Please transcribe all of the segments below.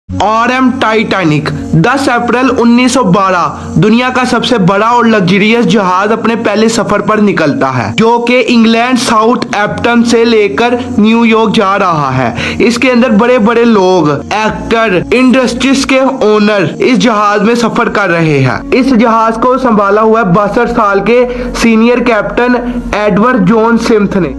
RM Titanic 10 अप्रैल 1912 दुनिया का सबसे बड़ा और लग्जरियस जहाज अपने पहले सफर पर निकलता है, जो कि इंग्लैंड साउथ एम्पटन से लेकर न्यूयॉर्क जा रहा है। इसके अंदर बड़े बड़े लोग, एक्टर, इंडस्ट्रीज के ओनर इस जहाज में सफर कर रहे हैं। इस जहाज को संभाला हुआ 62 साल के senior captain Edward John Smith ने।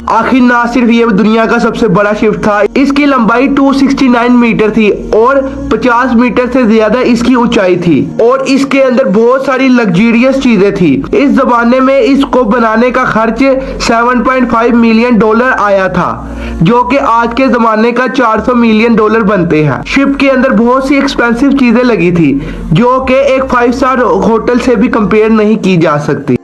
आखिर ना सिर्फ ये दुनिया का सबसे बड़ा शिप था, इसकी लंबाई 269 मीटर थी और 50 मीटर से ज्यादा इसकी ऊंचाई थी और इसके अंदर बहुत सारी लग्जरियस चीजें थी। इस जमाने में इसको बनाने का खर्च $7.5 मिलियन आया था, जो कि आज के जमाने का $400 मिलियन बनते हैं। शिप के अंदर बहुत सी एक्सपेंसिव चीजें लगी थी, जो कि एक 5 स्टार होटल से भी कंपेयर नहीं की जा सकती।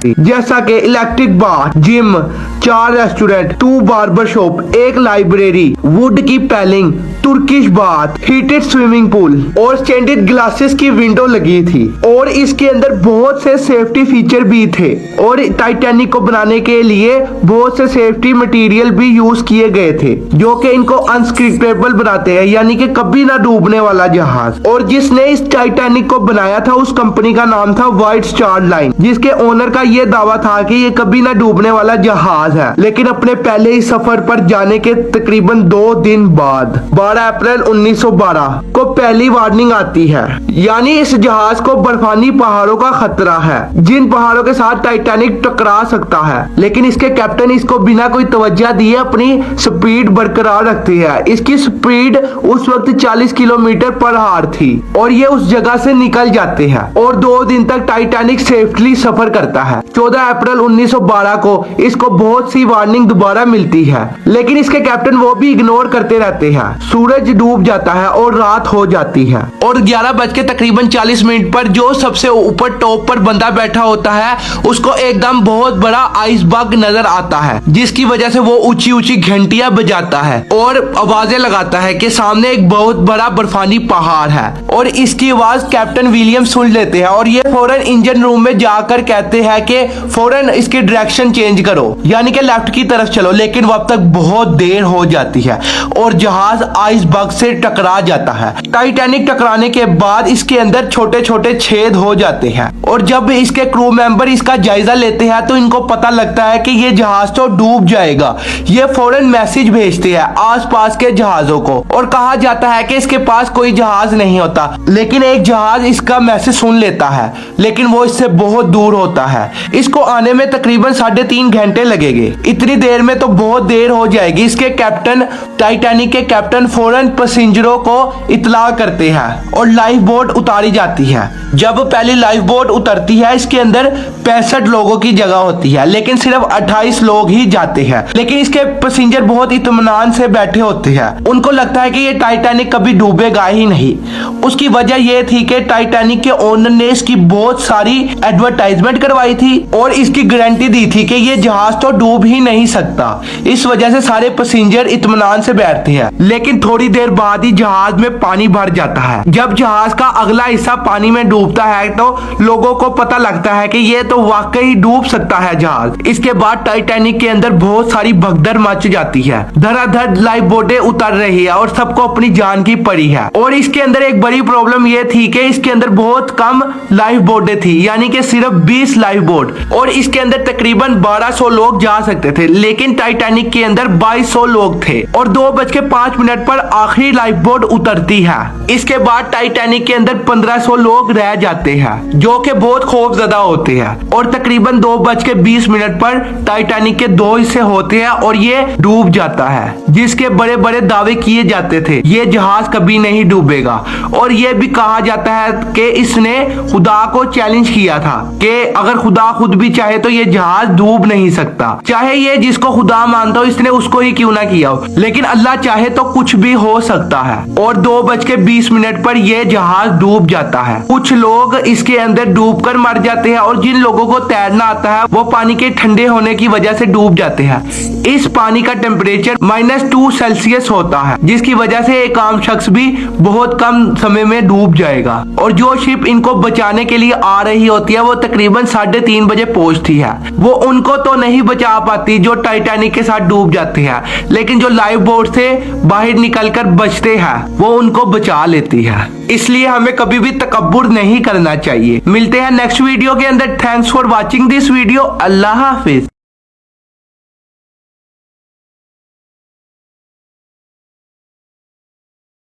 जैसा कि electric bar, gym, 4 restaurant, 2 barber shop, 1 library, wood की paling, Turkish bath, heated swimming pool और स्टैंडर्ड ग्लासेस की विंडो लगी थी और इसके अंदर बहुत से सेफ्टी फीचर भी थे और टाइटैनिक को बनाने के लिए बहुत से सेफ्टी मटेरियल भी यूज किए गए थे, जो कि इनको अनस्क्रिपेबल बनाते हैं, यानी कि कभी ना डूबने वाला जहाज। और जिसने इस टाइटैनिक को बनाया था, उस कंपनी का नाम था व्हाइट स्टार लाइन, जिसके ओनर का ये दावा था कि ये कभी ना डूबने वाला जहाज है। लेकिन अपने पहले ही सफर पर जाने के तकरीबन 2 दिन बाद 12 अप्रैल 1912 को पहली वार्निंग आती है, यानी इस जहाज को बर्फानी पहाड़ों का खतरा है, जिन पहाड़ों के साथ टाइटैनिक टकरा सकता है। लेकिन इसके कैप्टन इसको बिना कोई तवज्जो दिए अपनी स्पीड बरकरार रखती है। इसकी स्पीड उस वक्त 40 किलोमीटर पर आवर थी और ये उस जगह से निकल जाते हैं और 2 दिन तक टाइटैनिक सेफली सफर करता है। 14 अप्रैल 1912 को इसको बहुत सी वार्निंग दोबारा मिलती है, लेकिन इसके कैप्टन वो भी इग्नोर करते रहते हैं। सूरज डूब जाता है और रात हो जाती है और 11:40 पर जो सबसे ऊपर टॉप पर बंदा बैठा होता है, उसको एकदम बहुत बड़ा आइसबर्ग नजर आता है, जिसकी वजह से वो ऊंची ऊंची घंटियां बजाता है और आवाजें लगाता है कि सामने एक बहुत बड़ा बर्फानी पहाड़ है। और इसकी आवाज कैप्टन विलियम सुन लेते हैं और ये फौरन इंजन रूम में जाकर कहते हैं कि फौरन इसकी डायरेक्शन चेंज करो, यानी कि लेफ्ट की तरफ चलो। लेकिन वब तक बहुत देर हो जाती है और जहाज आइसबर्ग से टकरा जाता है। टाइटैनिक टकराने के बाद इसके अंदर छोटे छोटे छेद हो जाते हैं और जब इसके क्रू मेंबर इसका जायजा लेते हैं तो इनको पता लगता है कि ये जहाज तो डूब जाएगा। ये फौरन मैसेज भेजते हैं आसपास के जहाजों को और कहा जाता है कि इसके पास कोई जहाज नहीं होता, लेकिन एक जहाज इसका मैसेज सुन लेता है, लेकिन वो इससे बहुत दूर होता है। इसको आने में तकरीबन 3.5 घंटे लगेंगे। इतनी देर में तो बहुत देर हो जाएगी। इसके कैप्टन, टाइटैनिक के कैप्टन फौरन पैसेंजरों को इतला करते हैं और लाइफ बोट उतारी जाती है। जब पहली लाइफ बोट उतरती है, इसके अंदर 65 लोगों की जगह होती है, लेकिन सिर्फ 28 लोग ही जाते हैं। लेकिन इसके पैसेंजर बहुत इत्मीनान से बैठे होते हैं। उनको लगता है कि ये टाइटैनिक कभी डूबेगा ही नहीं। उसकी वजह यह थी कि टाइटैनिक के ओनर ने इसकी बहुत सारी एडवर्टाइजमेंट करवाई थी और इसकी गारंटी दी थी कि ये जहाज तो डूब ही नहीं सकता। इस वजह से सारे पैसेंजर इत्मीनान से बैठते हैं। लेकिन थोड़ी देर बाद ही जहाज में पानी भर जाता है। जब जहाज का अगला हिस्सा पानी में डूबता है तो लोगों को पता लगता है कि ये तो वाकई डूब सकता है जहाज। इसके बाद टाइटैनिक के अंदर बहुत सारी भगदड़ मच जाती है। धड़ाधड़ लाइफ बोटें उतर रही है और सबको अपनी जान की पड़ी है। और इसके अंदर एक बड़ी प्रॉब्लम ये थी कि इसके अंदर बहुत कम लाइफ बोटें थी, यानी कि सिर्फ 20 लाइफ बोट और इसके अंदर तकरीबन 1200 लोग जा सकते थे। लेकिन टाइटैनिक के अंदर 2200 लोग थे और 2:05 पर आखिरी लाइफ बोट उतरती है। इसके बाद टाइटैनिक के अंदर 1500 लोग रह जाते हैं, जो कि बहुत खौफजदा होते हैं। और तकरीबन 2:20 पर टाइटैनिक के 2 हिस्से होते हैं और ये डूब जाता है, जिसके बड़े बड़े दावे किए जाते थे ये जहाज कभी नहीं डूबेगा। और ये भी कहा जाता है कि इसने खुदा को चैलेंज किया था कि अगर खुदा खुद भी चाहे तो ये जहाज डूब नहीं सकता, चाहे ये जिसको खुदा मानता हो इसने उसको ही क्यों ना किया हो, लेकिन अल्लाह चाहे तो कुछ भी भी हो सकता है और 2:20 पर यह जहाज डूब जाता है। कुछ लोग इसके अंदर डूबकर मर जाते हैं और जिन लोगों को तैरना आता है वो पानी के ठंडे होने की वजह से डूब जाते हैं। इस पानी का टेम्परेचर -2 सेल्सियस होता है, जिसकी वजह से एक आम शख्स भी बहुत कम समय में डूब जाएगा। और जो शिप इनको बचाने के लिए आ रही होती है वो तकरीबन 3:30 बजे पहुंचती है। वो उनको तो नहीं बचा पाती जो टाइटैनिक के साथ डूब जाते हैं, लेकिन जो लाइफ बोट से बाहर निकलकर बचते हैं वो उनको बचा लेती है। इसलिए हमें कभी भी तकब्बुर नहीं करना चाहिए। मिलते हैं नेक्स्ट वीडियो के अंदर। Thanks for watching this video. Allah Hafiz.